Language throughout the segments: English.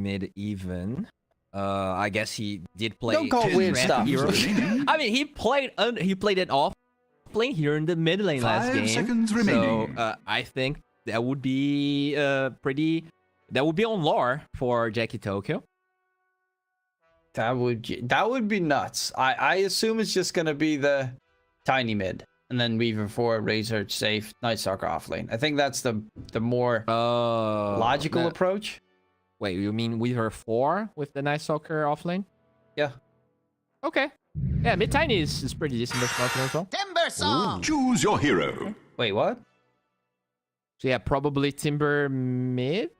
mid even. I guess he did play. Don't call weird stuff. I mean, he played it off lane here in the mid lane last game. 5 seconds remaining. So I think that would be that would be on lore for Jackie Tokyo. That would be nuts. I assume it's just gonna be the tiny mid, and then Weaver 4, Razor safe, Nightstalker off lane. I think that's the more logical approach. Wait, you mean Weaver 4 with the Nightstalker off lane? Yeah. Okay. Yeah, mid tiny is pretty decent this month as well. Timber Saw. Choose your hero. Wait, what? So yeah, probably Timber mid.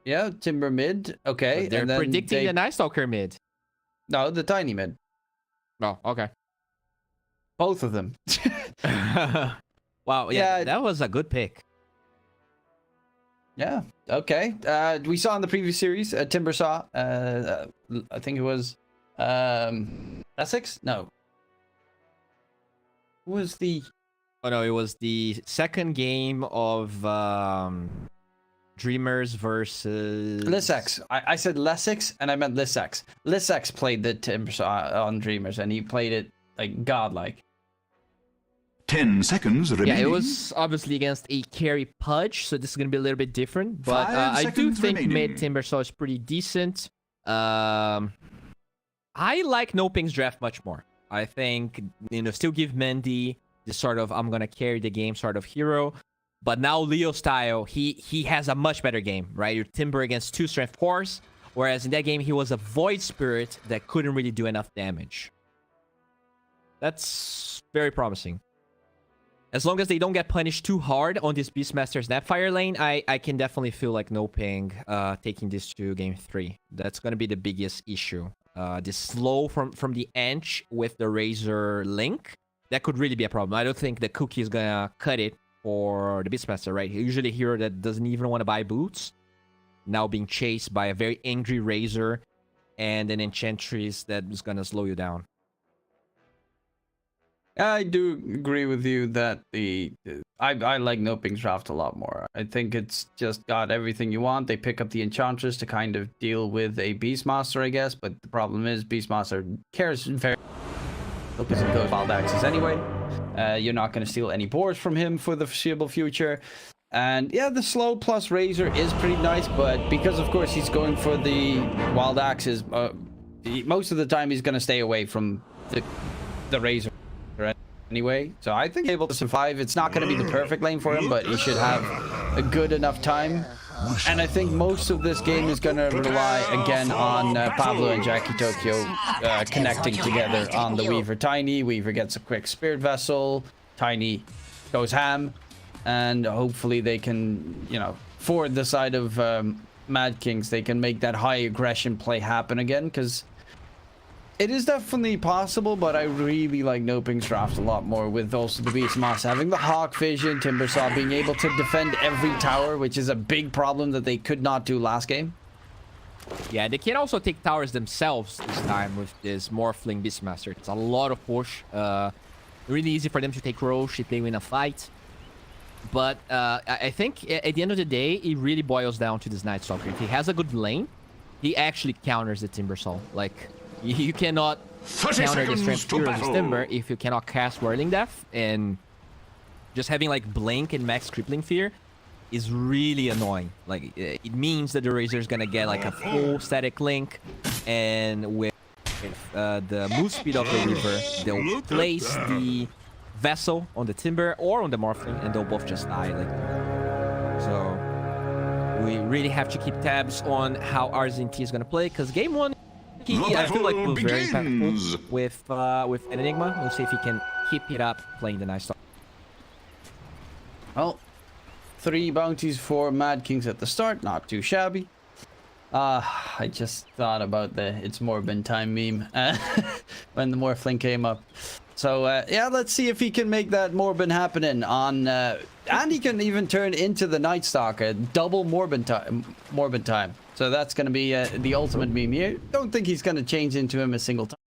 Yeah, Timber mid. Okay. But they're and then predicting the Nightstalker mid. No, the tiny mid. Oh, okay. Both of them. Wow, yeah, that was a good pick. Yeah. Okay. We saw in the previous series, Timber Saw. I think it was Essex. No. Who was the? Oh no, it was the second game of Dreamers versus Lissex. I said Lessex and I meant Lissex. Lissex played the Timber Saw on Dreamers and he played it like godlike. 10 seconds remaining. Yeah, it was obviously against a carry Pudge, so this is going to be a little bit different. But I do think mid Timber Saw is pretty decent. I like No Ping's draft much more. I think, still give Mendy this sort of I'm going to carry the game sort of hero. But now Leo style, he has a much better game, right? Your Timber against 2 strength cores, whereas in that game he was a Void Spirit that couldn't really do enough damage. That's very promising. As long as they don't get punished too hard on this Beastmaster Snapfire lane, I can definitely feel like No Ping taking this to game 3. That's going to be the biggest issue. This slow from the Ench with the Razor Link, that could really be a problem. I don't think the Cookie is going to cut it for the Beastmaster, right? Usually a hero that doesn't even want to buy boots, now being chased by a very angry Razor and an Enchantress that is going to slow you down. I do agree with you that I like No Ping's draft a lot more. I think it's just got everything you want. They pick up the Enchantress to kind of deal with a Beastmaster, I guess. But the problem is Beastmaster cares very because it goes wild axes anyway. You're not going to steal any boards from him for the foreseeable future. And yeah, the slow plus Razor is pretty nice, but because of course he's going for the wild axes, most of the time he's going to stay away from the Razor anyway. So I think he's able to survive. It's not going to be the perfect lane for him, but he should have a good enough time. And I think most of this game is going to rely again on Pablo and Jackie Tokyo connecting together on the Weaver Tiny. Weaver gets a quick Spirit Vessel. Tiny goes ham. And hopefully they can, for the side of Mad Kings, they can make that high aggression play happen again. Because it is definitely possible, but I really like No Ping's draft a lot more, with also the Beastmaster having the Hawk Vision, Timber Saw being able to defend every tower, which is a big problem that they could not do last game. Yeah, they can also take towers themselves this time with this Morphling Beastmaster. It's a lot of push. Really easy for them to take Roche if they win a fight. But I think at the end of the day, it really boils down to this Nightstalker. If he has a good lane, he actually counters the Timber Saw. Like, you cannot counter the strength hero as Timber if you cannot cast Whirling Death, and just having like Blink and Max Crippling Fear is really annoying. Like, it means that the Razor is gonna get like a full static link, and with the move speed of the Weaver, they'll place the Vessel on the Timber or on the Morphling, and they'll both just die. Like, so we really have to keep tabs on how RZNT is gonna play, because game 1. I feel like was very impactful with an Enigma. We'll see if he can keep it up playing the Nightstalker. Well, 3 bounties for Mad Kings at the start, not too shabby. I just thought about the It's Morbin time meme when the Morphling came up. So yeah, let's see if he can make that Morbin happening on, and he can even turn into the Nightstalker, double Morbin time. So that's going to be the ultimate meme here. Don't think he's going to change into him a single time.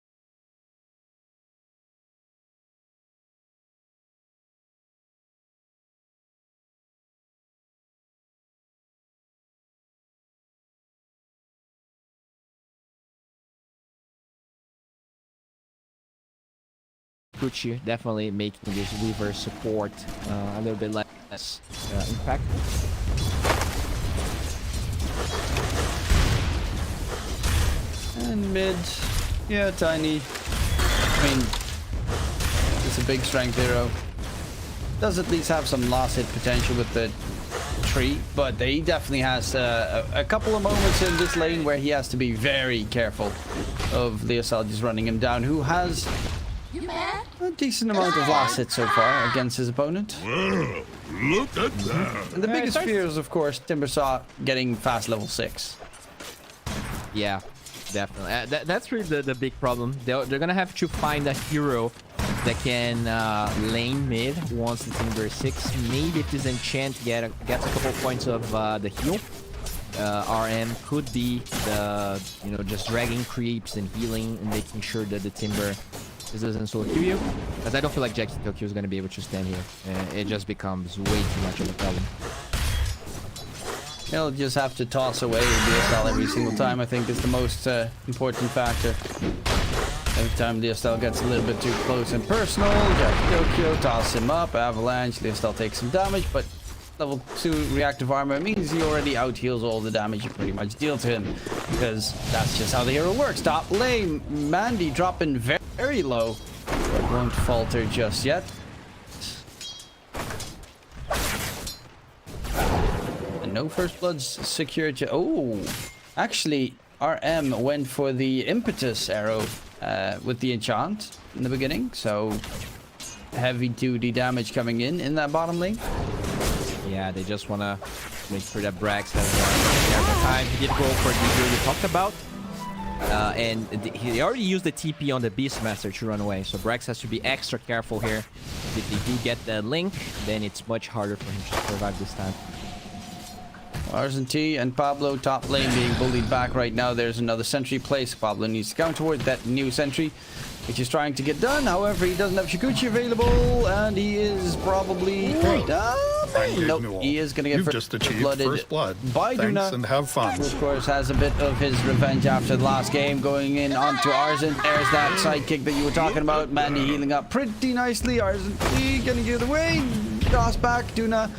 Shikuchi, definitely making this reverse support a little bit less impact. And mid, yeah, tiny. I mean, it's a big strength hero. Does at least have some last hit potential with the tree, but he definitely has a couple of moments in this lane where he has to be very careful of Leosel just running him down, who has a decent amount of last hit so far against his opponent. Well, look at that. And the biggest fear is, of course, Timbersaw getting fast level 6. Yeah, definitely. That's really the big problem. They're gonna have to find a hero that can lane mid once the Timber is 6. Maybe if this enchant gets a couple points of the heal, RM could be the, you know, just dragging creeps and healing and making sure that the Timber doesn't solo kill you. Because I don't feel like Jackie Tokyo is going to be able to stand here. It just becomes way too much of a problem. He'll just have to toss away DSL every single time, I think, is the most important factor. Every time Leosel gets a little bit too close and personal, Jackie Tokyo toss him up, avalanche, Leosel takes some damage, but level 2 reactive armor means he already out heals all the damage you pretty much deal to him, because that's just how the hero works. Top lane, Mandy dropping very low, but won't falter just yet. And no first bloods secured. Oh, actually, RM went for the impetus arrow with the enchant in the beginning, so heavy duty damage coming in that bottom lane. Yeah, they just want to make sure that Brax has the time. He did go for the deal you talked about. And he already used the TP on the Beastmaster to run away. So Brax has to be extra careful here. If they do get the link, then it's much harder for him to survive this time. T and Pablo top lane being bullied back right now. There's another sentry place. Pablo needs to count towards that new sentry, which is trying to get done. However, he doesn't have Shikuchi available, and he is probably... Nope, he is going to get just achieved first blood by Thanks Duna, and have fun. who of course has a bit of his revenge after the last game, going in onto Arzin. There's that sidekick that you were talking about. Mandy healing up pretty nicely. Arzin going to get away. Toss back. Duna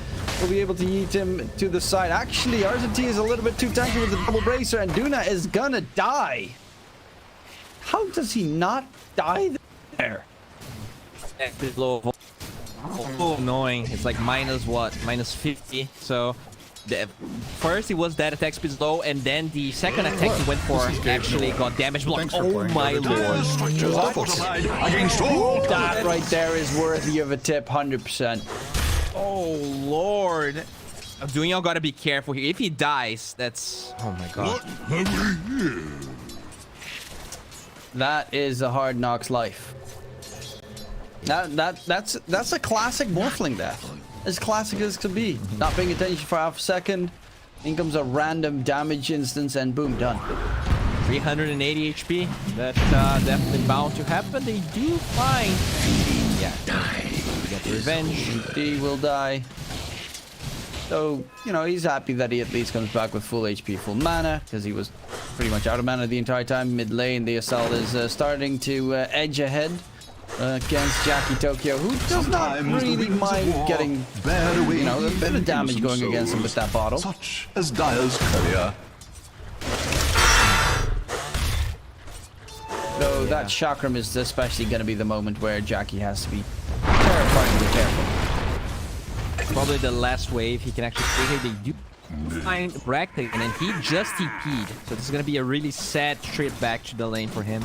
will be able to yeet him to the side. Actually, Arzin is a little bit too tanky with the double bracer, and Duna is gonna die. How does he not die there? Oh, annoying. It's like minus what? Minus 50. So first it was that attack speed low, and then the second attack he went for actually got damage block. Oh my lord. That right there is worthy of a tip, 100%. Oh lord. Dunyao gotta be careful here. If he dies, that's... Oh my god. What have we here? That is a Hard Knocks life. That's a classic Morphling death. As classic as could be. Not paying attention for half a second. In comes a random damage instance, and boom, done. 380 HP. That's definitely bound to happen. They do find... Yeah. Get revenge. He will die. So, you know, he's happy that he at least comes back with full HP, full mana, because he was pretty much out of mana the entire time. Mid lane, the Assault is starting to edge ahead against Jackie Tokyo, who does not really mind getting, you know, a bit of damage going against him with that bottle. Such as Dyer's courier. So that chakram is especially going to be the moment where Jackie has to be terrifyingly careful. Probably the last wave he can actually take it. They do find Bractic, and then he just TP'd. So this is going to be a really sad trip back to the lane for him.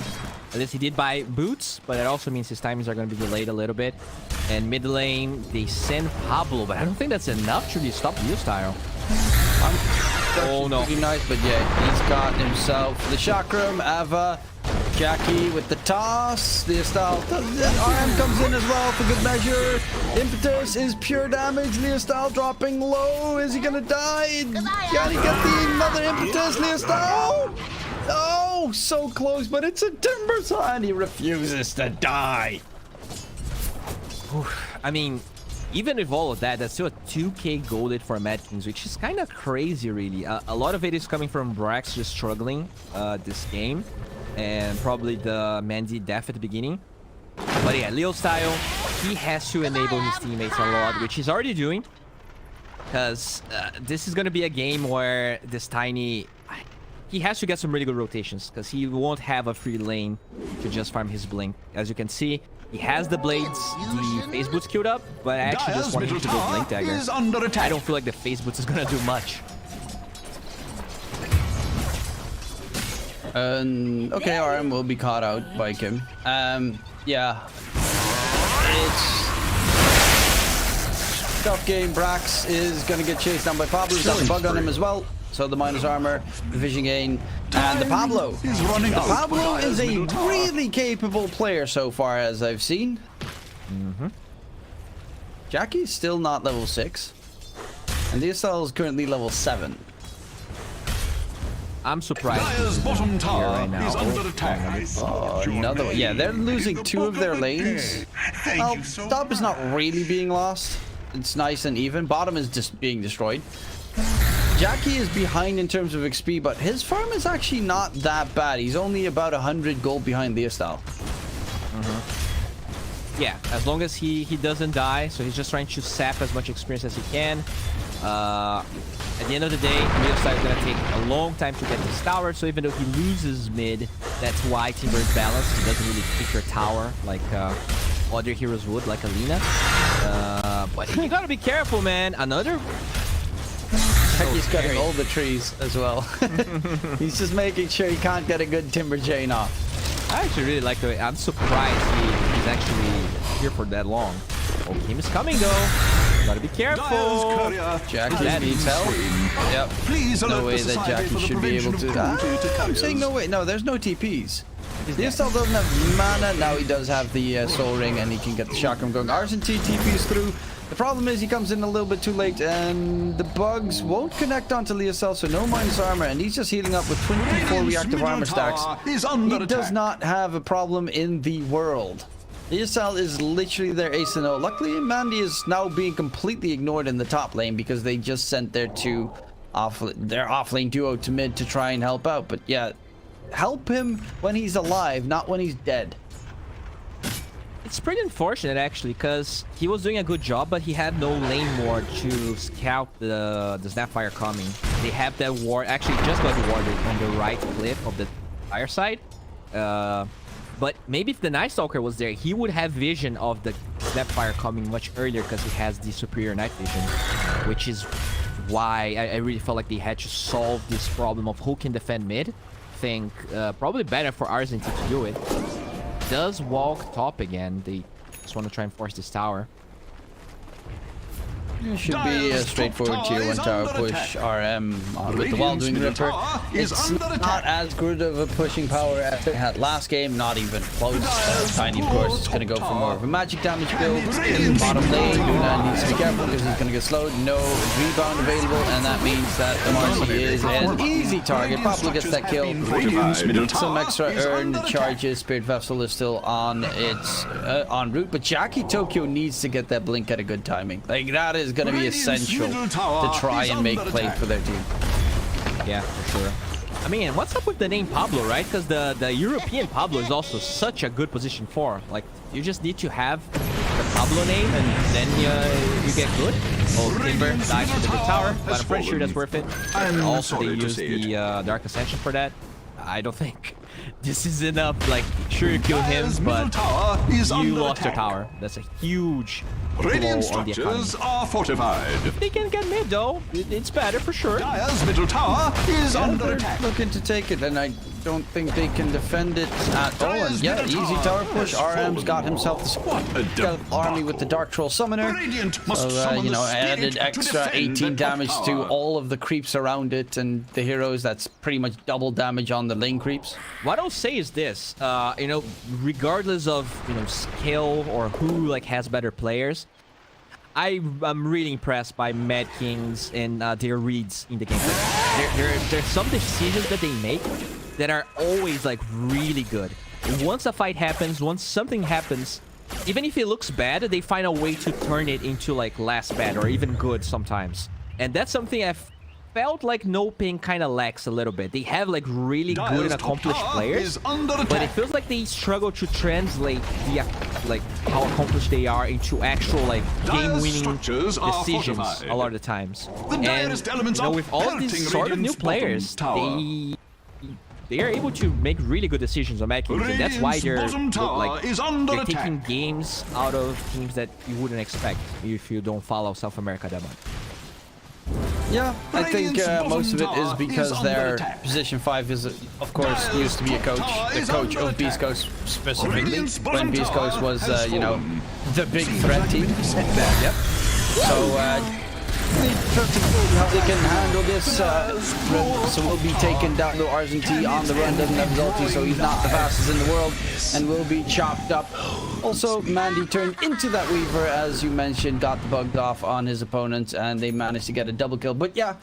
At least he did buy boots, but that also means his timings are going to be delayed a little bit. And mid lane, they send Pablo, but I don't think that's enough to stop Style. Oh no. Pretty nice, but yeah, he's got himself the chakram. Ava, Jackie with the toss. The Estelle, RM comes in as well for good measure. Impetus is pure damage. Leostyle dropping low. Is he gonna die? Can he get the another impetus? Leostyle? Oh, so close, but it's a Timbersaw, and he refuses to die. I mean, even with all of that, that's still a 2k golded for Mad Kings, which is kind of crazy, really. A lot of it is coming from Brax just struggling this game, and probably the Mandy death at the beginning. But yeah, Leo style, he has to enable his teammates a lot, which he's already doing. Because this is going to be a game where this Tiny... He has to get some really good rotations, because he won't have a free lane to just farm his Blink. As you can see, he has the Blades, the Phase Boots queued up, but I actually just want him to go Blink Dagger. I don't feel like the Phase Boots is going to do much. Okay, RM will be caught out by Kim. Yeah. It's... Tough game. Brax is going to get chased down by Pablo. He's got the bug on him as well. So the minus armor, the vision gain, and the Pablo. The Pablo is a really capable player so far, as I've seen. Jackie's still not level 6. And DSL is currently level 7. I'm surprised. Dire's bottom tower right now. is under attack. Oh, another one. Yeah, they're losing 2 of their lanes. Well, top is not really being lost. It's nice and even. Bottom is just being destroyed. Jackie is behind in terms of XP, but his farm is actually not that bad. He's only about 100 gold behind Leostyle. Yeah, as long as he doesn't die, so he's just trying to sap as much experience as he can. At the end of the day, Leostyle is going to take a long time to get this tower, so even though he loses mid, that's why Timber is balanced. He doesn't really pick your tower like other heroes would, like Alina. But you gotta be careful, man. Another... Jackie's cutting all the trees as well. He's just making sure he can't get a good Timber chain off. I actually really like the way... I'm surprised he's actually here for that long. Oh, Kim is coming, though. Gotta be careful. Jackie needs help. Yep. Please No way that Jackie should be able to... I'm saying no way. No, there's no TPs. Leostyle doesn't have mana. Now he does have the Soul Ring, and he can get the chakram going. Arsen TPs through. The problem is he comes in a little bit too late, and the bugs won't connect onto Leostyle, so no minus armor, and he's just healing up with 24 reactive armor stacks. He does not have a problem in the world. Leostyle is literally their ace and O. Luckily, Mandy is now being completely ignored in the top lane because they just sent their their off-lane duo to mid to try and help out. But yeah, help him when he's alive, not when he's dead. It's pretty unfortunate, actually, because he was doing a good job, but he had no lane ward to scout the Snapfire coming. They have that ward, actually just got the ward on the right cliff of the fire side. But maybe if the Night Stalker was there, he would have vision of the Snapfire coming much earlier because he has the superior night vision, which is why I really felt like they had to solve this problem of who can defend mid. Think probably better for Arsen to do it. Does walk top again. They just want to try and force this tower. It should be a straightforward tier 1 tower push RM with the Wildwing Ripper. It's not as good of a pushing power as they had last game, not even close. Tiny, of course, is going to go for more of a magic damage build. In the bottom lane, Luna needs to be careful because he's going to get slowed. No rebound available, and that means that the Marcy is an easy target. Pablo gets that kill. Some extra earned charges. Spirit Vessel is still on its en route, but Jackie Tokyo needs to get that blink at a good timing. Like, that is going to be essential to try and make plays for their team. Yeah, for sure. I mean, what's up with the name Pablo, right? Because the European Pablo is also such a good position for. Like, you just need to have the Pablo name, and then you get good. Oh, Timber dies for the good tower, but I'm pretty sure that's worth it. And also, they use the Dark Ascension for that. I don't think this is enough. Like, sure, you kill him, but you lost your tower. That's a huge Radiant structures are fortified. If they can get mid, though, it's better for sure. Dire's middle tower is under attack. Looking to take it, and I don't think they can defend it at all. And yeah, easy tower push. RM's got himself the stealth army with the Dark Troll Summoner. So, you know, added extra 18 damage to all of the creeps around it, and the heroes, that's pretty much double damage on the lane creeps. What I'll say is this, you know, regardless of, you know, skill or who, like, has better players, I'm really impressed by Mad Kings and their reads in the game. Like, there's some decisions that they make that are always, like, really good. Once a fight happens, once something happens, even if it looks bad, they find a way to turn it into, like, less bad or even good sometimes. And that's something I felt like No Ping kind of lacks a little bit. They have like really good and Dire's top accomplished tower players, is under but it attack. feels like they struggle to translate the like how accomplished they are into actual like Dire's game-winning structures are decisions fortified. a lot of the times. The And direst elements you know, are with all of these pelting sort of new Radiant's bottom players, tower. they are able to make really good decisions on matches, and that's why Radiant's they're bottom tower like is under they're taking attack. games out of teams that you wouldn't expect if you don't follow South America that much. Yeah, I think Radiant's most of it bottom is tower because is under their attack. position 5 is, of course, Dire's used to be a top coach, tower the is coach under of Beast attack. Coast specifically, Radiant's when bottom Beast Coast tower was, has you know, fallen. the big Seems threat like team. we've been set back. Yep. So, they try to see how they can handle this. So we'll be taken down to Argentine on the run, doesn't have his ulti, so he's not the fastest in the world, and will be chopped up. Also, Mandy turned into that Weaver, as you mentioned, got the bugs off on his opponents, and they managed to get a double kill. But yeah,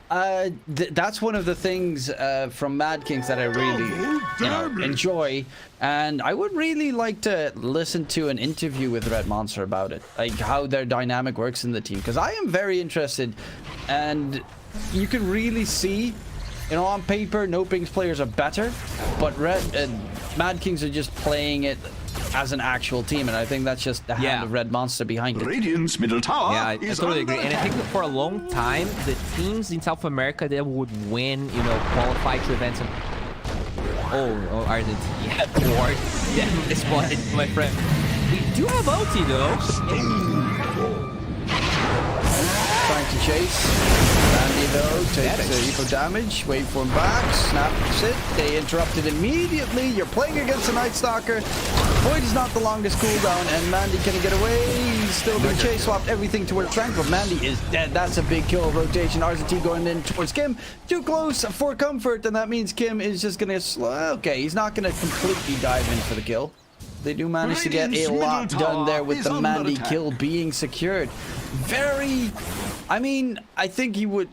that's one of the things from Mad Kings that I really enjoy, and I would really like to listen to an interview with Red Monster about it, like how their dynamic works in the team, because I am very interested. And you can really see, you know, on paper No Ping's players are better, but Mad Kings are just playing it as an actual team, and I think that's just the hand of Red Monster behind it. Radiant's middle tower Yeah, I is totally under agree. And I attack. think that for a long time, the teams in South America that would win, you know, qualify to events. And oh, Argentine. Yeah, Ward. Definitely spotted, my friend. We do have ulti though. Trying to chase. Randy though takes the eco damage. Wait for him back. Snaps it. They interrupted immediately. You're playing against a Night Stalker. Void is not the longest cooldown, and Mandy can get away. He's still being chase swapped everything towards Trank, but Mandy is dead. That's a big kill rotation. RZT going in towards Kim. Too close for comfort, and that means Kim is just gonna okay, he's not gonna completely dive in for the kill. They do manage to get a Radiant's lot middle done there tower with is the under Mandy attack. kill being secured. Very, I mean, I think he would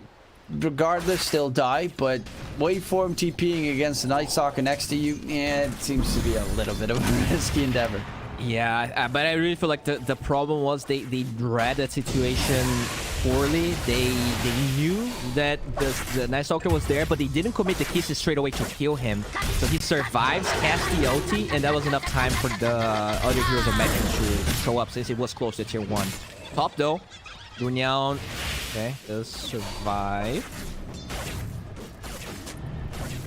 regardless still die, but wait for him TPing against the Night Stalker next to you, yeah, it seems to be a little bit of a risky endeavor. Yeah, but I really feel like the problem was they read that situation poorly. They knew that the Night Stalker was there, but they didn't commit the kisses straight away to kill him. So he survives, cast the ulti, and that was enough time for the other heroes of Megan to show up since it was close to tier 1. Top though, Dunyan, okay, does survive.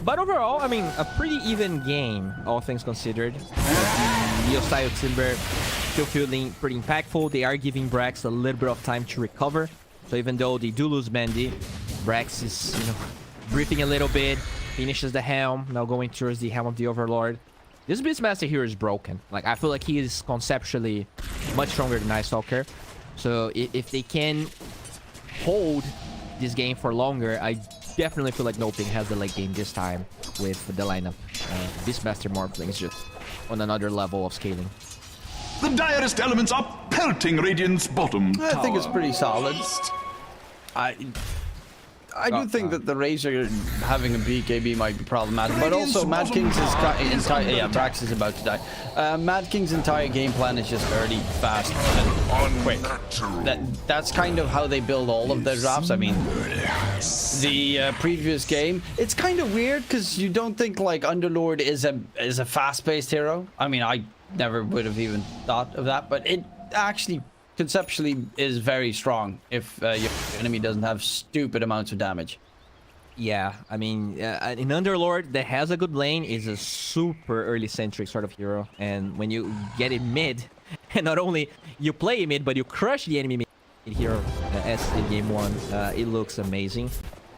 But overall, I mean, a pretty even game, all things considered. Leo style Timber still feeling pretty impactful. They are giving Brax a little bit of time to recover. So even though they do lose Mandy, Brax is, you know, breathing a little bit, finishes the helm, now going towards the helm of the Overlord. This Beastmaster here is broken. Like, I feel like he is conceptually much stronger than Night Stalker. So if they can hold this game for longer, I definitely feel like No Ping has the late game this time with the lineup. Beastmaster Morphlings just on another level of scaling. The direst elements are pelting Radiant's bottom tower. I think it's pretty solid. I do think that the Razor having a BKB might be problematic, but also Mad King's entire Brax is about to die. Mad King's entire game plan is just early, fast, and quick. That's kind of how they build all of their drafts. I mean, the previous game, it's kind of weird because you don't think like Underlord is a fast-paced hero. I mean, I never would have even thought of that, but it actually conceptually is very strong if your enemy doesn't have stupid amounts of damage. Yeah, I mean, in Underlord that has a good lane is a super early centric sort of hero, and when you get it mid, and not only you play mid, but you crush the enemy mid hero as in game 1, it looks amazing.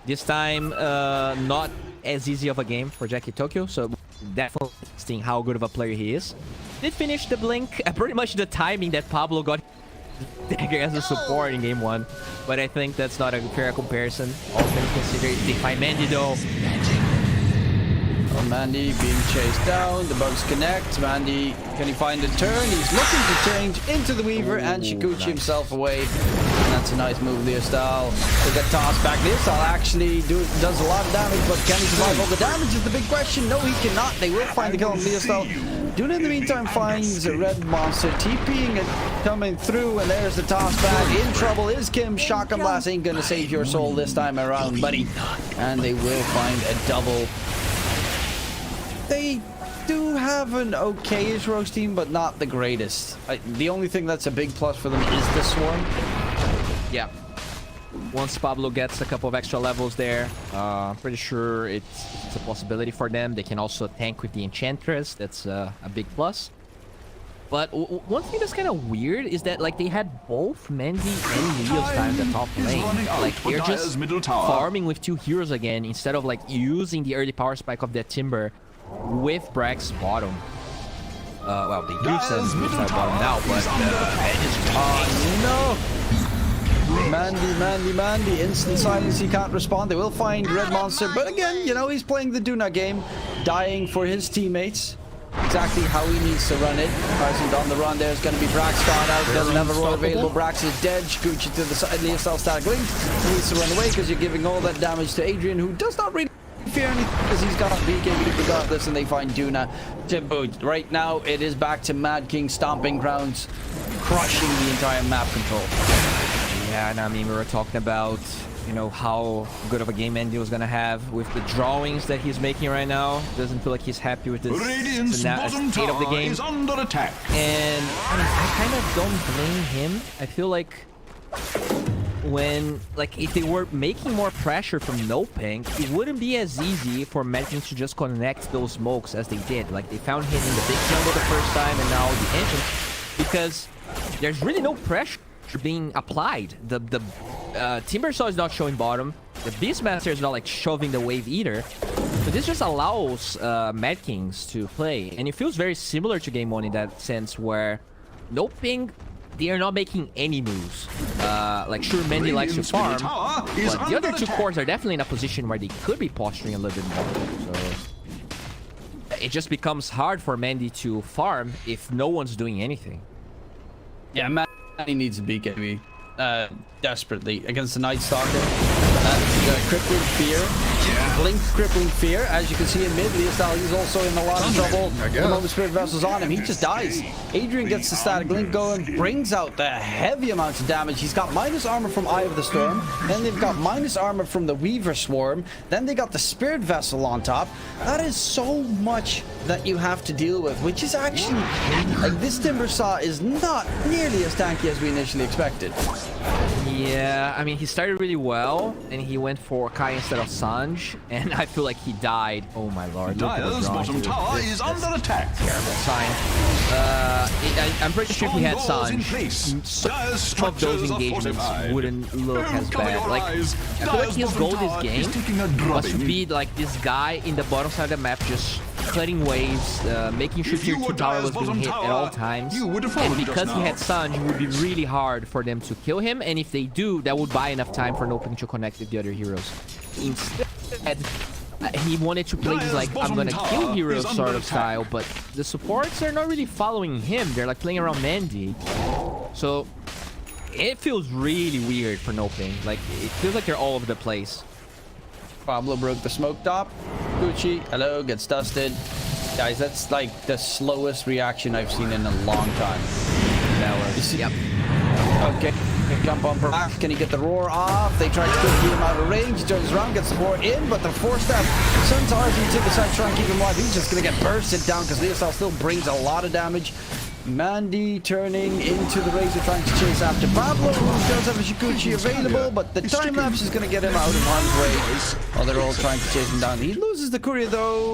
This time, not as easy of a game for Jackie Tokyo, so definitely seeing how good of a player he is. Did finish the blink, pretty much the timing that Pablo got dagger as a support in game 1, but I think that's not a fair comparison, all things considered. They find Mandy though. And Mandy being chased down. The bugs connect. Mandy, can he find a turn? He's looking to change into the Weaver, and Shikuchi himself away. And that's a nice move, Leostal. They get tossed back. Leostal actually does a lot of damage, but can he survive all the damage is the big question. No, he cannot. They will find the kill on Leostal. Duna in the meantime finds a red monster TPing and coming through, and there's the toss back. In trouble is Kim. Shotgun blast ain't gonna save your soul this time around, buddy. And they will find a double. They do have an okay-ish roast team, but not the greatest. The only thing that's a big plus for them is the swarm. Yeah. Once Pablo gets a couple of extra levels there, pretty sure it's a possibility for them. They can also tank with the Enchantress. That's a big plus. But one thing that's kind of weird is that like they had both Mandy and Leostal in the top lane. Like they're just farming with 2 heroes again instead of like using the early power spike of that Timber with Brax bottom. Well, they do send Leostal bottom now, but no! Mandy, instant silence, he can't respond. They will find Red Monster, but again, you know, he's playing the Duna game, dying for his teammates. Exactly how he needs to run it. Carson on the run, there's going to be Brax gone out, doesn't have a roar available. Brax is dead, Shikuchi to the side, Leostal static link. He needs to run away because you're giving all that damage to Adrian, who does not really fear anything because he's got BKB regardless, and they find Duna to boot. Right now, it is back to Mad King stomping grounds, crushing the entire map control. Yeah, and I mean, we were talking about, you know, how good of a game Andy was gonna have with the drawings that he's making right now. Doesn't feel like he's happy with this state of the game. Is under attack. And I mean, I kind of don't blame him. I feel like when, like, if they were making more pressure from no ping, it wouldn't be as easy for Magic to just connect those smokes as they did. Like, they found him in the big jungle the first time, and now the engine, because there's really no pressure being applied. The Timbersaw is not showing bottom. The Beastmaster is not like shoving the wave either. So this just allows Mad Kings to play, and it feels very similar to Game 1 in that sense, where no ping, they are not making any moves. Like sure, Mandy likes to farm, but the other 2 cores are definitely in a position where they could be posturing a little bit more. So it just becomes hard for Mandy to farm if no one's doing anything. Yeah, Mandy needs a BKB desperately against the Night Stalker. Crippling Fear. Blink Crippling Fear. As you can see in mid, Leostal is also in a lot of trouble. The moment Spirit Vessel's on him, he just dies. Adrian gets the static link going, brings out the heavy amounts of damage. He's got minus armor from Eye of the Storm. Then they've got minus armor from the Weaver Swarm. Then they got the Spirit Vessel on top. That is so much that you have to deal with, which is actually, like, this Timbersaw is not nearly as tanky as we initially expected. Yeah, I mean, he started really well, and he went for Kai instead of Sanj, and I feel like he died. Oh my lord. Dire's bottom tower is under attack. Terrible sign. I'm pretty sure if he had Sanj, some of those engagements wouldn't look as bad. Like, I feel like his goal this game was to be like this guy in the bottom side of the map, just cutting waves, making sure tier 2 tower was being hit at all times. And because he had Sanj, it would be really hard for them to kill him, and if they do, that would buy enough time for Noping to connect with the other heroes. Instead, he wanted to play this like, I'm gonna kill heroes sort of style, but the supports are not really following him. They're like playing around Mandy. So it feels really weird for Noping. Like, it feels like they're all over the place. Pablo broke the smoke top. Gucci, hello, gets dusted. Guys, that's like the slowest reaction I've seen in a long time. That was, yep. Okay, jump on Brax. Can he get the roar off? They try to keep him out of range. He turns around, gets the roar in, but the 4-step sends RG to the side, trying to keep him alive. He's just going to get bursted down because Leostal still brings a lot of damage. Mandy turning into the Razor, trying to chase after Pablo, who does have a Shikuchi available, but the time lapse is going to get him out of harm's way. While they're all trying to chase him down. He loses the courier though.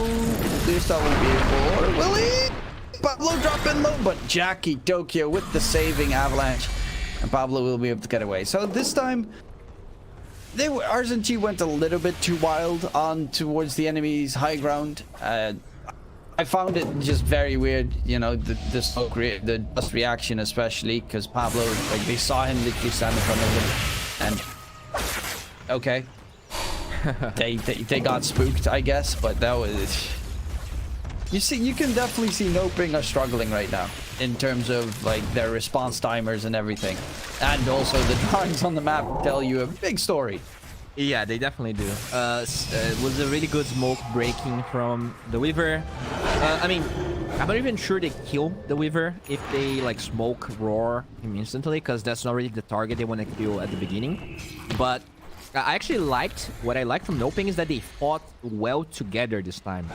Leostal won't be able, or will he? Pablo dropping low, but Jackie Tokyo with the saving avalanche, and Pablo will be able to get away. So this time, RSNG went a little bit too wild on towards the enemy's high ground. I found it just very weird, you know, the smoke, the dust reaction, especially because Pablo, like, they saw him literally stand in front of him, and okay, they got spooked, I guess, but that was You can definitely see Noping are struggling right now in terms of like their response timers and everything. And also the drawings on the map tell you a big story. Yeah, they definitely do. It was a really good smoke breaking from the Weaver. I mean, I'm not even sure they kill the Weaver if they like smoke roar him instantly, because that's not really the target they want to kill at the beginning. But I actually liked, what I liked from Noping is that they fought well together this time.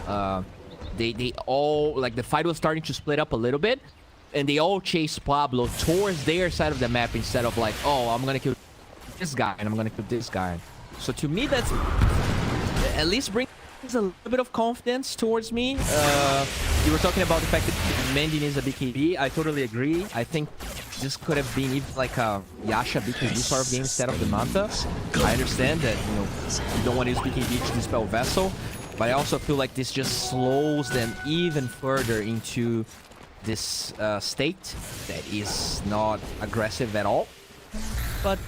They all, like, the fight was starting to split up a little bit, and they all chased Pablo towards their side of the map instead of like, oh, I'm gonna kill this guy and I'm gonna kill this guy. So to me, that's at least brings a little bit of confidence towards me. You were talking about the fact that Mandy needs a BKB. I totally agree. I think this could have been even like a Yasha BKB sort of game instead of the Manta. I understand that, you know, you don't want to use BKB to dispel Vessel, but I also feel like this just slows them even further into this state that is not aggressive at all. But,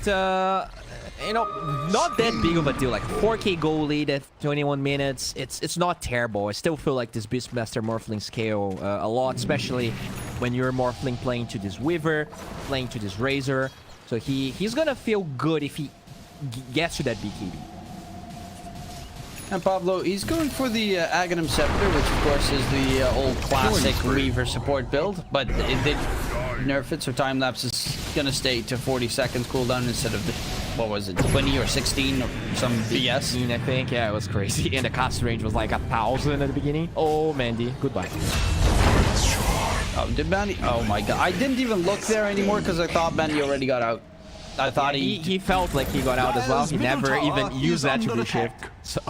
you know, not that big of a deal. Like 4k goal lead at 21 minutes. It's not terrible. I still feel like this Beastmaster Morphling scale a lot, especially when you're Morphling playing to this Weaver, playing to this Razor. So he's gonna feel good if he gets to that BKB. And Pablo, he's going for the Aghanim Scepter, which of course is the old classic Weaver support build, but it did nerf it, so time lapse is gonna stay to 40 seconds cooldown instead of the, what was it, 20 or 16 or some BS. 16, I think. Yeah, it was crazy. And the cast range was like 1,000 at the beginning. Oh, Mandy, goodbye. Oh, did Mandy? Oh my god, I didn't even look there anymore because I thought Mandy already got out. I thought he felt like he got out as well. He never even used attribute shift. So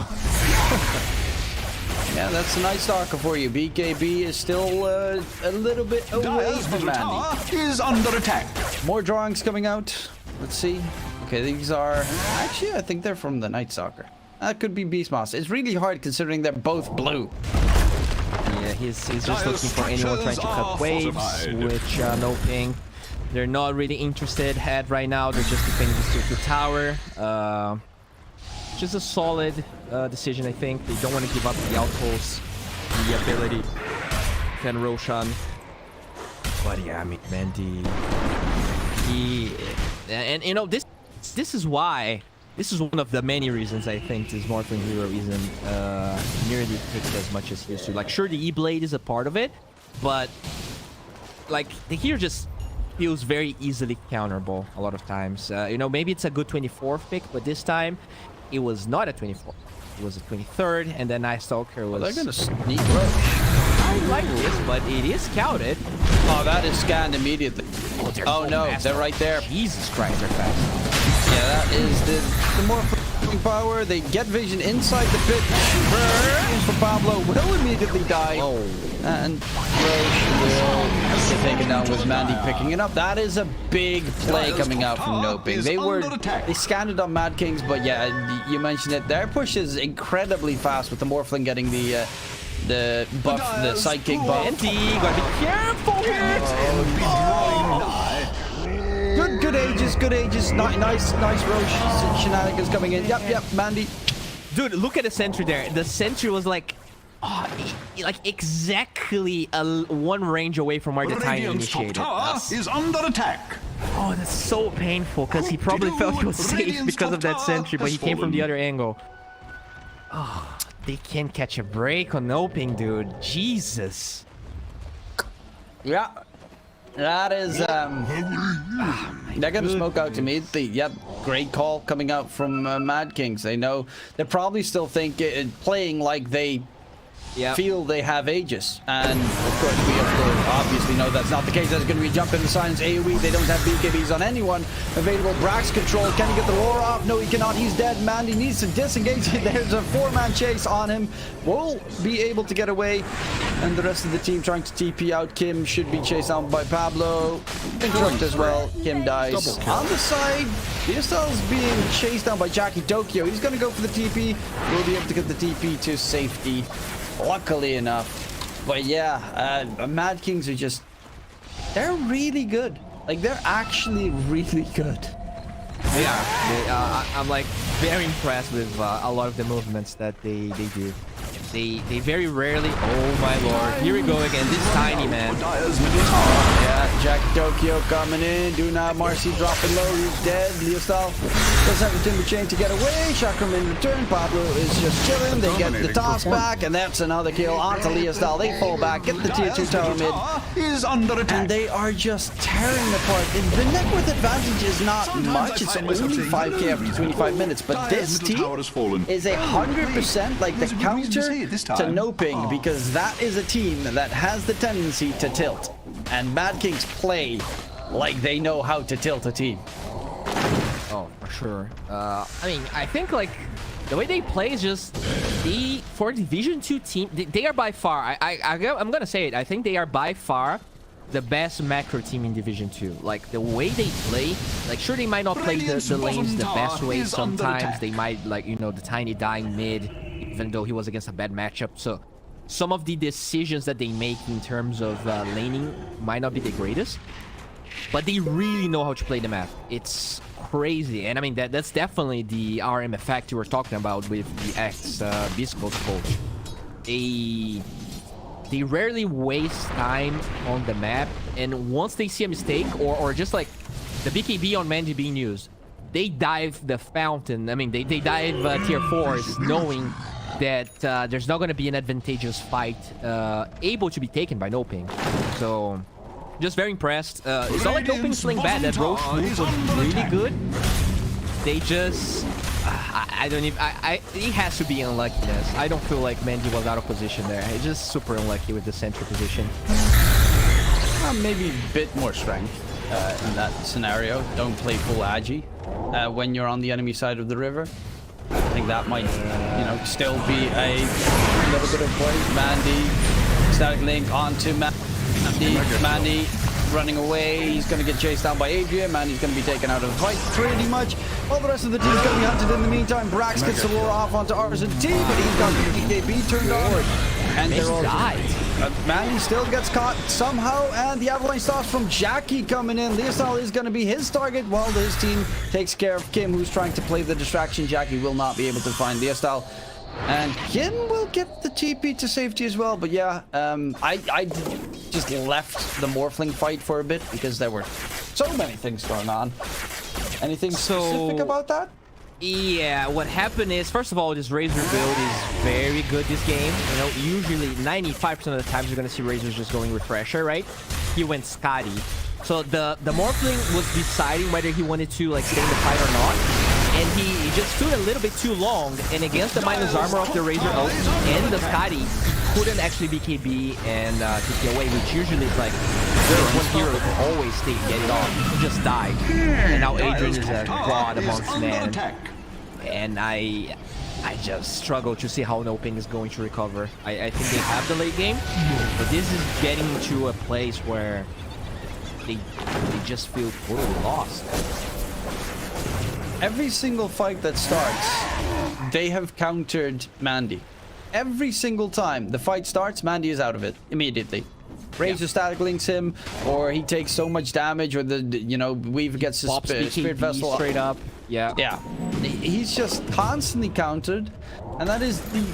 yeah, that's a nice Stalker for you. BKB is still a little bit away from Mandy. Is under attack. More drawings coming out. Let's see. Okay, these are actually, I think they're from the Night Stalker. That could be Beastmaster. It's really hard considering they're both blue. Yeah, he's just looking for anyone trying to cut waves, which no ping. They're not really interested at right now. They're just defending the tower. Just a solid decision, I think. They don't want to give up the outpost, the ability to defend Roshan. But yeah, I mean, Mandy, and you know, this is why. This is one of the many reasons I think this Morphling hero isn't nearly picked as much as he used to. Like, sure, the E-Blade is a part of it, but like the hero just feels very easily counterable a lot of times. You know, maybe it's a good 24th pick, but this time it was not a 24th. It was a 23rd, and then Night Stalker was... They're gonna sneak Roach. I like this, but it is counted. Oh, that is scanned immediately. Oh no, they're right there. Jesus Christ, they're fast. Yeah, that is the more power. They get vision inside the pit. Burns for Pablo will immediately die. Oh. And Roche will get taken down with Mandy picking it up. That is a big play coming out from Noping. They scanned it on Mad Kings, but yeah, you mentioned it. Their push is incredibly fast with the Morphling getting the buff, the sidekick buff. Andy, gotta be careful here. Good ages. Nice Roche shenanigans coming in. Yep, Mandy. Dude, look at the sentry there. The sentry was like, like exactly one range away from where the Tiny initiated. Is under attack. Oh, that's so painful because he probably felt he was safe because of that sentry, but he came from the other angle. Oh, they can't catch a break on Noping, dude. Jesus. Yeah. That is, they're gonna smoke out immediately. Yep, great call coming out from Mad Kings. They know they're probably still playing like they feel they have Aegis, and of course we obviously know that's not the case. There's gonna be a jump in the silence AoE. They don't have BKBs on anyone available. Brax control. Can he get the roar off? No, he cannot. He's dead. Mandy needs to disengage. There's a 4-man chase on him. Will be able to get away, and the rest of the team trying to TP out. Kim should be chased down by Pablo. Interrupt as well. Kim dies. On the side, Beastal's being chased down by Jackie Tokyo. He's gonna go for the TP. Will be able to get the TP to safety, luckily enough. But yeah, Mad Kings are just, they're really good. Like, they're actually really good. Yeah, I'm like very impressed with a lot of the movements that they do. They very rarely. Oh my lord! Here we go again. This tiny man. Yeah, Jack Tokyo coming in. Do not Marcy dropping low. He's dead. Leostal does have the timber chain to get away. Chakraman in return. Pablo is just chilling. They get the toss back, and that's another kill onto Leostal. They fall back, get the tier 2 tower mid, is under attack. and they are just tearing apart. The net worth advantage is not much. It's only 5k after 25 minutes, but this team is 100% like the counter to Noping, because that is a team that has the tendency to tilt, and Mad Kings play like they know how to tilt a team. Oh, for sure. I mean, I think like the way they play is just for Division 2 team. They are by far. I'm gonna say it. I think they are by far the best macro team in Division 2. Like the way they play, like sure they might not play the lanes the best way sometimes. They might like, you know, the tiny dying mid, even though he was against a bad matchup. So some of the decisions that they make in terms of laning might not be the greatest, but they really know how to play the map. It's crazy. And I mean, that's definitely the RM effect you were talking about with the ex-Bisco's coach. They rarely waste time on the map, and once they see a mistake or just like the BKB on Mandy being used, they dive the fountain. I mean, they dive tier 4s knowing that there's not going to be an advantageous fight able to be taken by Noping. So just very impressed. It's not like Noping's playing bad. That Roche move was really good. They just I don't even it has to be unluckiness. I don't feel like Mandy was out of position there. He's just super unlucky with the center position. Maybe a bit more strength in that scenario. Don't play full agi when you're on the enemy side of the river. I think that might, you know, still be a little bit of play. Mandy, static link onto Mandy running away. He's going to get chased down by Adrian. Mandy's going to be taken out of the fight pretty much. All the rest of the team's going to be hunted in the meantime. Brax gets the lure off onto Ars and T, but he's got the DKB turned on. And they're all died. Mandy still gets caught somehow, and the avalanche stops from Jackie coming in. Leostal is going to be his target while his team takes care of Kim, who's trying to play the distraction. Jackie will not be able to find Leostal. And Kim will get the TP to safety as well. But yeah, I just left the Morphling fight for a bit because there were so many things going on. Anything specific about that? Yeah, what happened is, first of all, this Razor build is very good this game. You know, usually 95% of the times you're gonna see Razors just going Refresher, right? He went Scotty. So the Morphling was deciding whether he wanted to like stay in the fight or not. And he just stood a little bit too long, and against the minus armor of the Razor ult and the Scotty, he couldn't actually BKB and take it away, which usually is like there's one hero who can always get it off. He just died. And now Adrian is a god amongst men. And I just struggle to see how Noping is going to recover. I think they have the late game, but this is getting to a place where they just feel totally lost. Every single fight that starts, they have countered Mandy. Every single time the fight starts, Mandy is out of it immediately. Razor static links him, or he takes so much damage, or Weave gets his Spirit Vessel straight up. Yeah. He's just constantly countered, and that is the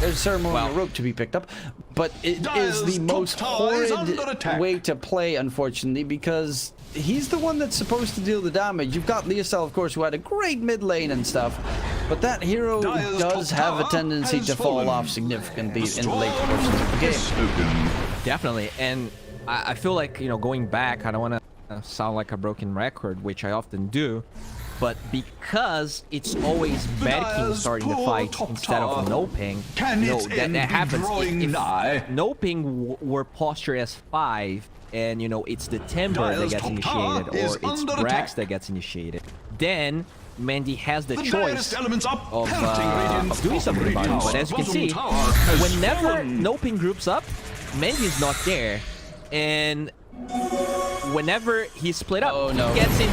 there's ceremonial rope to be picked up, but it is the most horrid way to play, unfortunately, because he's the one that's supposed to deal the damage. You've got Leostal, of course, who had a great mid lane and stuff, but that hero does have a tendency to fall off significantly in the late portions of the game. Definitely, and I feel like, you know, going back, I don't want to sound like a broken record, which I often do, but because it's always Mad King starting the fight instead of Noping, that happens. If Noping were postured as 5, and, you know, it's the Timber that gets initiated, or it's Brax that gets initiated, then Mandy has the choice of doing something about it. But as you can see, whenever Noping groups up, Mandy is not there, and whenever he's split up, he gets in.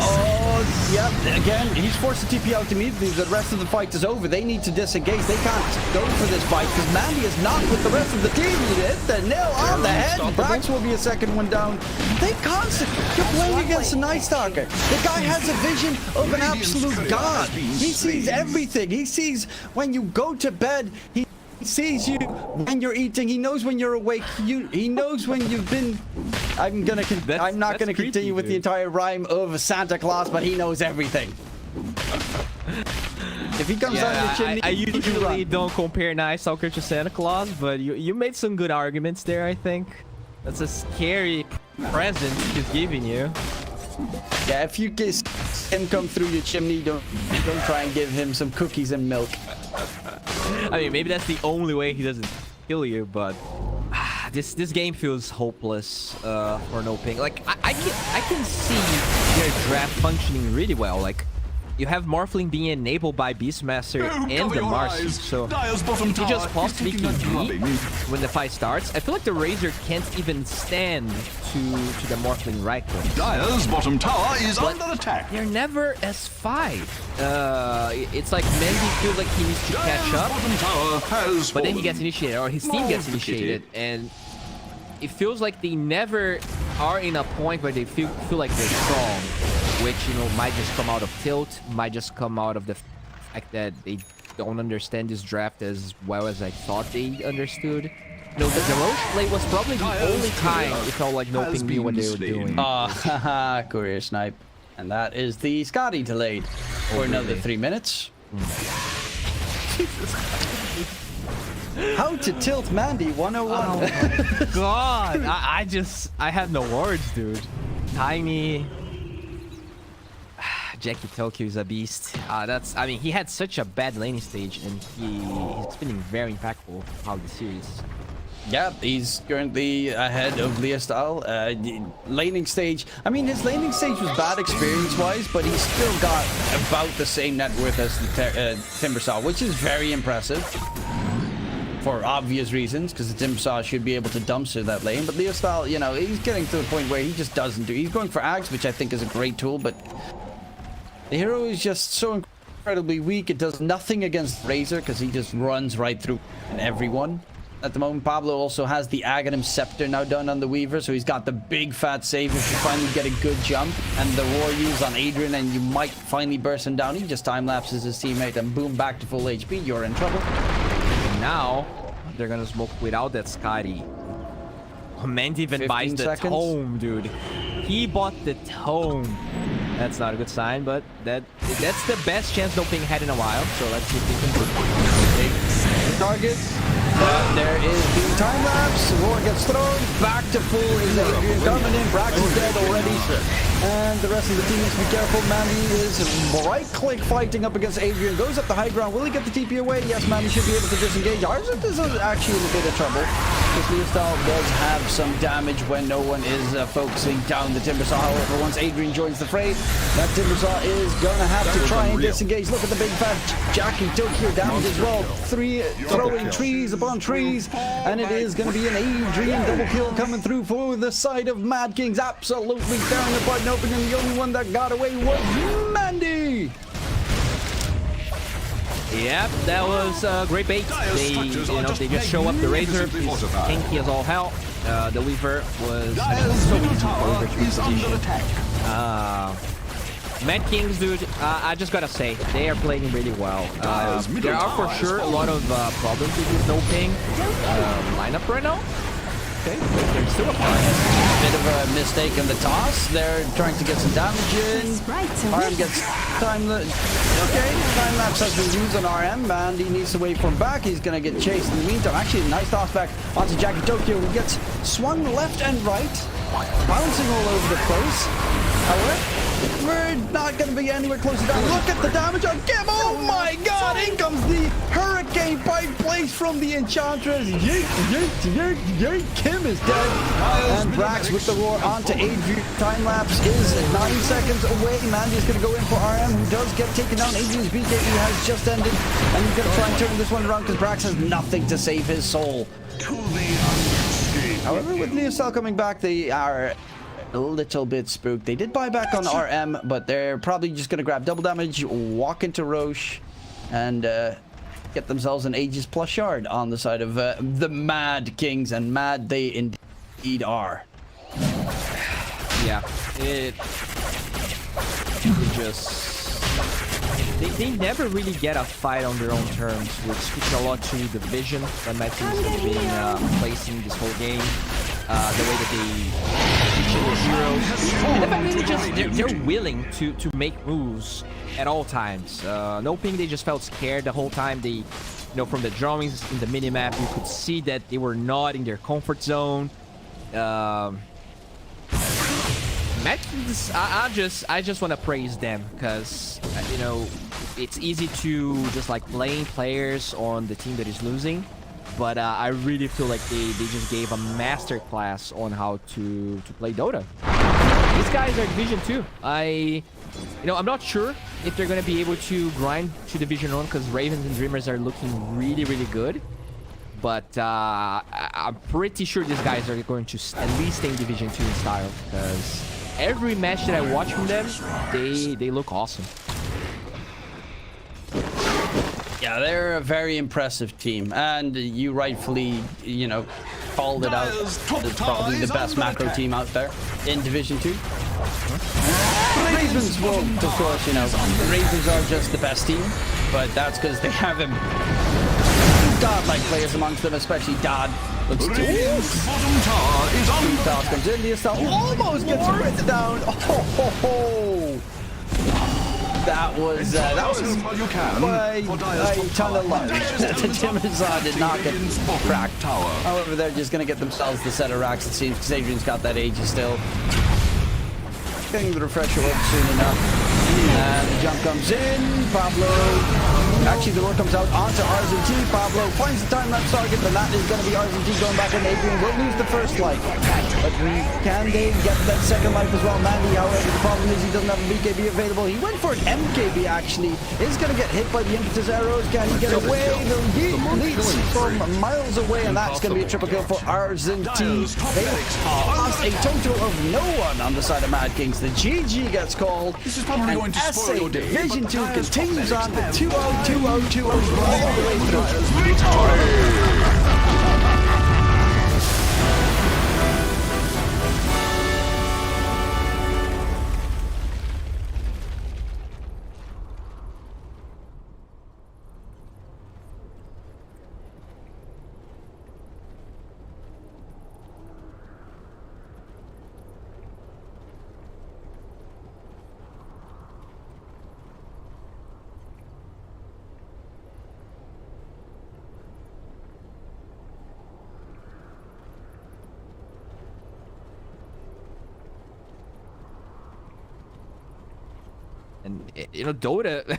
Oh, yeah, again, he's forced to TP out immediately. The rest of the fight is over. They need to disengage. They can't go for this fight because Mandy is not with the rest of the team. He hit the nail on the head. Brax will be a second one down. They can't. You're playing against a Night Stalker. The guy has a vision of an absolute god. He sees everything. He sees when you go to bed. He sees you when you're eating. He knows when you're awake. He knows when you've been. I'm not gonna continue with the entire rhyme of Santa Claus, but he knows everything. If he comes out of the chimney, I usually don't compare Night Stalker to Santa Claus, but you made some good arguments there. I think that's a scary present he's giving you. Yeah, if you see him come through your chimney, don't try and give him some cookies and milk. I mean, maybe that's the only way he doesn't kill you, but this game feels hopeless for no ping. Like I can see their draft functioning really well. Like you have Morphling being enabled by Beastmaster and the Marcy, so he just possibly can beat when the fight starts. I feel like the Razor can't even stand to the Morphling right click. Dire's bottom tower is under attack. They're never as fight. It's like Mendy feels like he needs to catch up, Bottom tower has but then he fallen. gets initiated, or his team gets initiated, and it feels like they never are in a point where they feel like they're strong, which, you know, might just come out of tilt, might just come out of the fact that they don't understand this draft as well as I thought they understood. No, the Roche play was probably the only time it felt like no ping knew what they were doing. Haha, career snipe. And that is the Scotty delayed for another 3 minutes. How to tilt Mandy 101. Oh my god, I have no words, dude. Tiny. Jackie Tokyo is a beast. I mean, he had such a bad laning stage, and he's been very impactful throughout the series. Yeah, he's currently ahead of Leostyle. Laning stage, I mean, his laning stage was bad experience-wise, but he's still got about the same net worth as the Timbersaw, which is very impressive. For obvious reasons, because the Timbersaw should be able to dumpster that lane. But Leostyle, you know, he's getting to the point where he just doesn't do. He's going for Ags, which I think is a great tool, but the hero is just so incredibly weak. It does nothing against Razor because he just runs right through everyone. At the moment, Pablo also has the Aghanim Scepter now done on the Weaver, so he's got the big fat save if you finally get a good jump. And the Roar use on Adrian, and you might finally burst him down. He just time-lapses his teammate and boom, back to full HP. You're in trouble. Now, they're gonna smoke without that Scotty. Mandy even buys the tome, dude. He bought the tome. That's not a good sign, but that's the best chance No Ping had in a while. So let's see if we can take the target. There is the time lapse. Roar gets thrown. Back to full is Adrian coming in. Brax is dead already. And the rest of the team needs to be careful. Mandy is right click fighting up against Adrian. Goes up the high ground. Will he get the TP away? Yes, Mandy should be able to disengage. Arzit is actually in a bit of trouble, because Leostyle does have some damage when no one is focusing down the Timbersaw. However, once Adrian joins the fray, that Timbersaw is gonna have to try and disengage. Look at the big fat Jackie Tokyo damage as well. Throwing trees upon trees, and it is going to be an Adrian double kill coming through for the side of Mad Kings. Absolutely tearing apart No Ping, and the only one that got away was Mandy. Yep, that was great bait. They just show up the Razor. He's tanky as all hell. The Weaver was so easy for Weaver to position. Mad Kings, dude, I just gotta say, they are playing really well. There are for sure a lot of problems with this No Ping lineup right now. Okay, they're still a part. Bit of a mistake in the toss. They're trying to get some damage in. RM gets time. Okay, time lapse has been used on RM, and he needs to wait for him back. He's gonna get chased in the meantime. Actually, nice toss back onto Jackie Tokyo, who gets swung left and right, bouncing all over the place. However, we're not going to be anywhere close to that. Look at the damage on Kim. Oh my god, in comes the Hurricane Pipe Blaze from the Enchantress. Yeet, yeet, yeet, yeet. Kim is dead. And Brax with the Roar onto Adrian. Time lapse is 9 seconds away. Mandy is going to go in for RM, who does get taken down. Adrian's BKB has just ended, and he's going to try and turn this one around because Brax has nothing to save his soul. However, with Leostyle coming back, they are a little bit spooked. They did buy back on RM, but they're probably just going to grab double damage, walk into Roche, and get themselves an Aegis plus shard on the side of the Mad Kings, and mad they indeed are. Yeah, it just... They never really get a fight on their own terms, which speaks a lot to the vision that my team has been placing this whole game. The way that they feature their heroes. And the fact that they're willing to make moves at all times. No ping, they just felt scared the whole time. They, you know, from the drawings in the minimap, you could see that they were not in their comfort zone. I just want to praise them because, you know, it's easy to just like blame players on the team that is losing, but I really feel like they just gave a master class on how to play Dota. These guys are Division 2. I'm not sure if they're gonna be able to grind to Division 1 because Ravens and Dreamers are looking really, really good. But I'm pretty sure these guys are going to at least stay in Division 2 in style because every match that I watch from them, they look awesome. Yeah, they're a very impressive team, and you rightfully, you know, called it out. It's probably the best macro team out there in Division 2. Ravens will, of course, you know, the Ravens are just the best team, but that's because they have God-like players amongst them, especially Dodd. Looks too. Bottom tower is under Toss comes in, the Estelle almost gets ripped down. Oh. That was quite a ton of luck. The Timazon did not get cracked. However, they're just going to get themselves the set of racks, it seems, because Adrian's got that Aegis still. Getting the refresher up soon enough. And the jump comes in. Pablo. Actually, the roar comes out onto RZT. Pablo finds the time-lapse target, but that is going to be RZT going back, and Adrian will lose the first life. But can they get that second life as well? Mandy, however, the problem is he doesn't have a BKB available. He went for an MKB, actually. Is going to get hit by the impetus arrows. Can he get away? The leads from miles away, and that's going to be a triple kill for RZT. They lost a total of no one on the side of Mad Kings. The GG gets called. This is probably going to spoil your day. Division 2 continues on with 2-0, 2-0, 2-0 all the way through. And, you know, Dota,